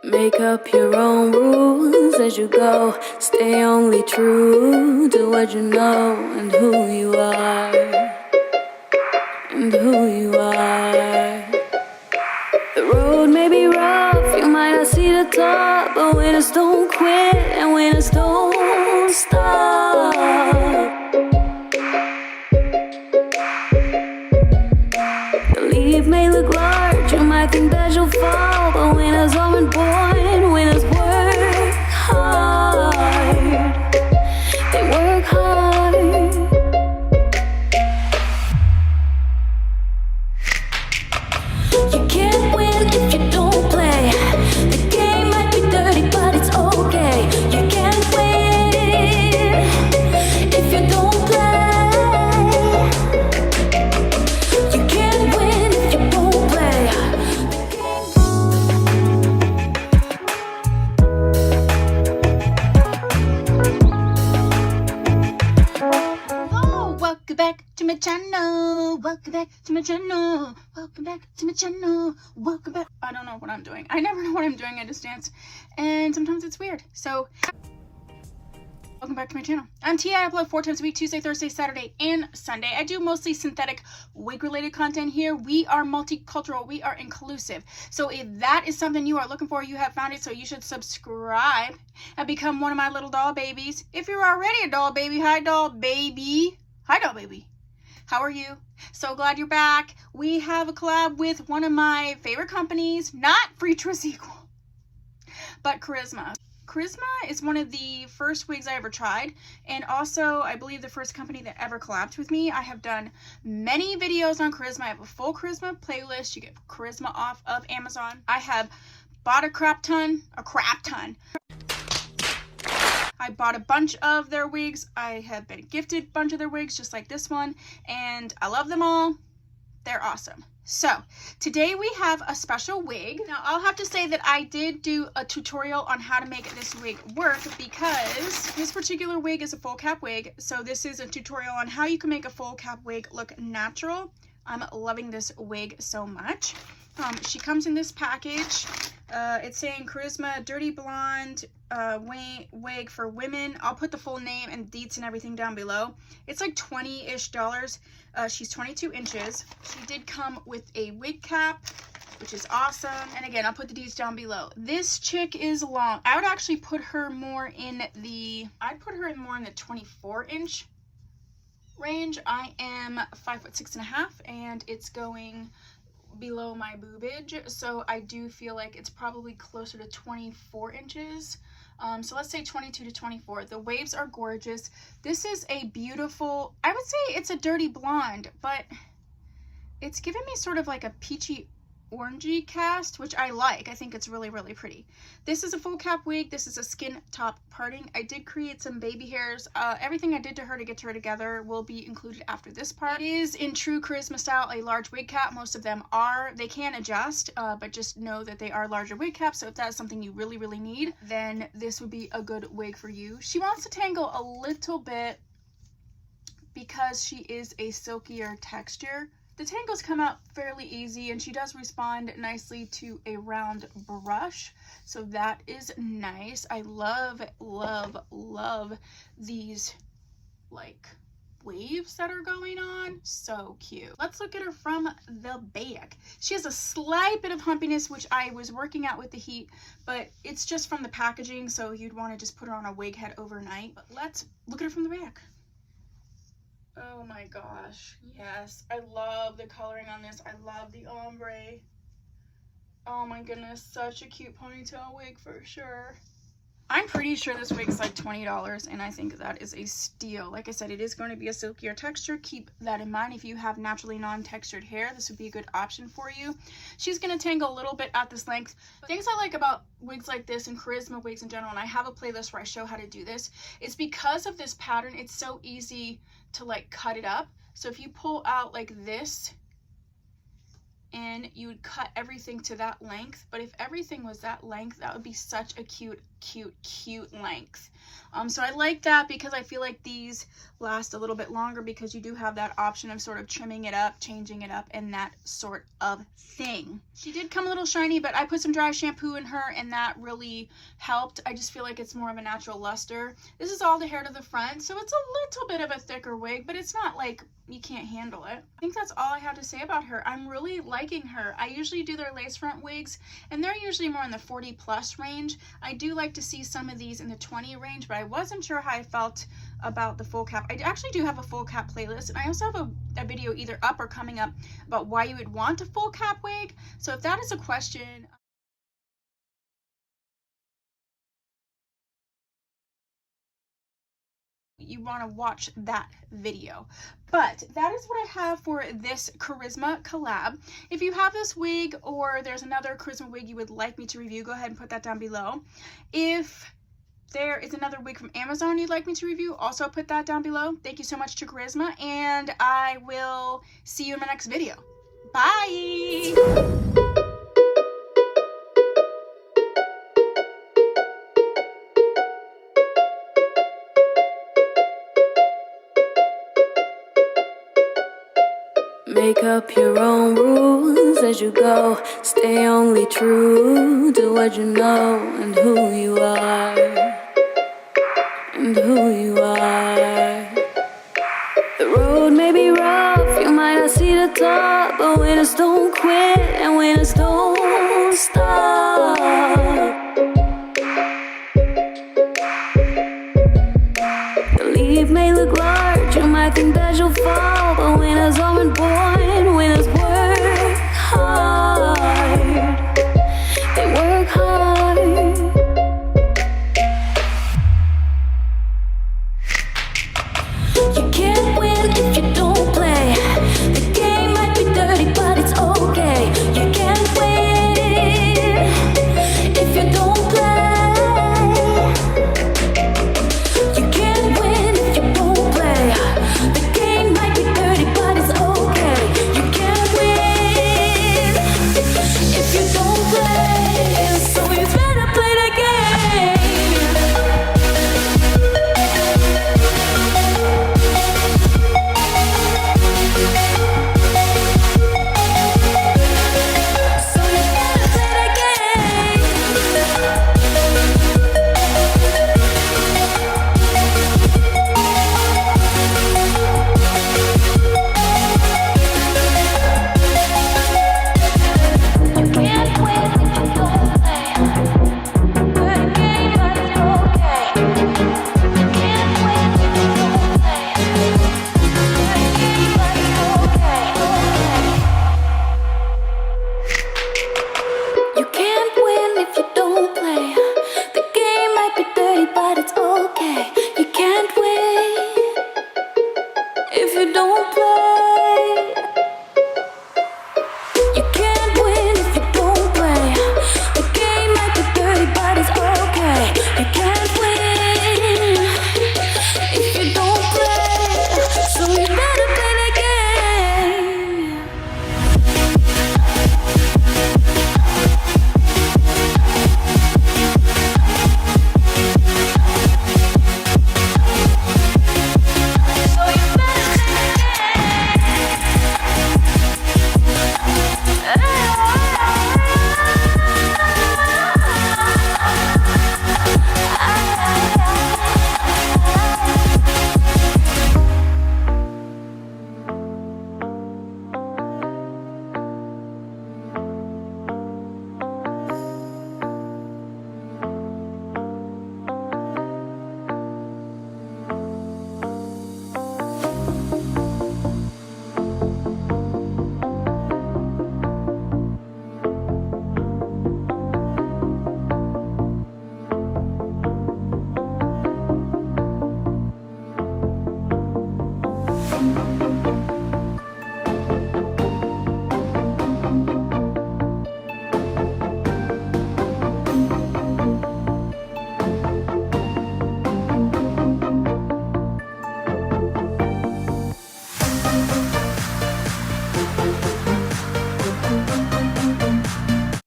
Make up your own rules as you go. Stay only true to what you know and who you are. And who you are. The road may be rough, you might not see the top, but winners don't quit and winners don't stop. The leaf may look large, you might think that you'll fall, but winners aren't born, winners work hard. They work hard. You can't win if you don't play. The game might be dirty, but it's okay. You can't win if you don't play. You can't win if you don't play. Oh, welcome back to my channel. Welcome back to my channel. Welcome back to my channel. Welcome back. I don't know what I'm doing. I never know what I'm doing. I just dance, and sometimes it's weird. So, welcome back to my channel. On T, I upload 4 times a week: Tuesday, Thursday, Saturday, and Sunday. I do mostly synthetic wig-related content here. We are multicultural. We are inclusive. So if that is something you are looking for, you have found it. So you should subscribe and become one of my little doll babies. If you're already a doll baby, hi doll baby. Hi doll baby. How are you? So glad you're back. We have a collab with one of my favorite companies, not Free Tris Equal, but Charisma. Charisma is one of the first wigs I ever tried, and also I believe the first company that ever collabed with me. I have done many videos on Charisma. I have a full Charisma playlist. You get Charisma off of Amazon. I have bought a crap ton. I bought a bunch of their wigs. I have been gifted a bunch of their wigs, just like this one, and I love them all. They're awesome. So today we have a special wig. Now I'll have to say that I did do a tutorial on how to make this wig work, because this particular wig is a full cap wig. So this is a tutorial on how you can make a full cap wig look natural. I'm loving this wig so much. She comes in this package. It's saying Charisma Dirty Blonde wig for women. I'll put the full name and Deets and everything down below. It's like $20-ish. She's 22 inches. She did come with a wig cap, which is awesome. And again, I'll put the Deets down below. This chick is long. I would actually put her more in the, I'd put her in more in the 24-inch range. I am 5'6.5", and it's going below my boobage, so I do feel like it's probably closer to 24 inches. So let's say 22 to 24. The waves are gorgeous. This is a beautiful, I would say it's a dirty blonde, but it's giving me sort of like a peachy orangey cast, which I like. I think it's really, really pretty. This is a full cap wig. This is a skin top parting. I did create some baby hairs. Everything I did to her to get her together will be included after this part. It is in true Charisma style a large wig cap. Most of them are. They can adjust, but just know that they are larger wig caps. So if that is something you really, really need, then this would be a good wig for you. She wants to tangle a little bit because she is a silkier texture. The tangles come out fairly easy, and she does respond nicely to a round brush, so that is nice. I love, love, love these like waves that are going on. So cute. Let's look at her from the back. She has a slight bit of humpiness, which I was working out with the heat, but it's just from the packaging, so you'd want to just put her on a wig head overnight. But let's look at her from the back. Oh my gosh, yes. I love the coloring on this. I love the ombre. Oh my goodness, such a cute ponytail wig for sure. I'm pretty sure this wig is like $20, and I think that is a steal. Like I said, it is going to be a silkier texture. Keep that in mind. If you have naturally non-textured hair, this would be a good option for you. She's going to tangle a little bit at this length. Things I like about wigs like this and Charisma wigs in general, and I have a playlist where I show how to do this, is because of this pattern, it's so easy to like cut it up. So if you pull out like this in, you would cut everything to that length. But if everything was that length, that would be such a cute length. So I like that because I feel like these last a little bit longer because you do have that option of sort of trimming it up, changing it up, and that sort of thing. She did come a little shiny, but I put some dry shampoo in her and that really helped. I just feel like it's more of a natural luster. This is all the hair to the front, so it's a little bit of a thicker wig, but it's not like you can't handle it. I think that's all I have to say about her. I'm really liking her. I usually do their lace front wigs, and they're usually more in the 40+ range. I do like to see some of these in the 20 range, but I wasn't sure how I felt about the full cap. I actually do have a full cap playlist, and I also have a video either up or coming up about why you would want a full cap wig. So if that is a question, you want to watch that video. But that is what I have for this Charisma collab. If you have this wig or there's another Charisma wig you would like me to review, go ahead and put that down below. If there is another wig from Amazon you'd like me to review, also put that down below. Thank you so much to Charisma, and I will see you in my next video. Bye! Make up your own rules as you go. Stay only true to what you know and who you are. And who you are. The road may be rough, you might not see the top, but winners don't quit and winners don't stop. The leaf may look large, you might think that you'll fall, but winners aren't born, winners work hard. They work hard. You can't win if you don't play. The game might be dirty, but it's okay. You can't win if you don't play. You can't win if you don't play. The game might be dirty, but it's okay. You can't win if you don't play. So you better play the game. So you better play the game. You can't win if you don't play. Play the game, but it's okay. You can't win if you don't play. Play the game, but it's okay. You can't win if you don't play. The game might be dirty, but it's okay. You can't win if you don't play. You can't win if you don't play. The game might be dirty, but it's okay. You can't win if you don't play. So you better play the game. So you better play the game.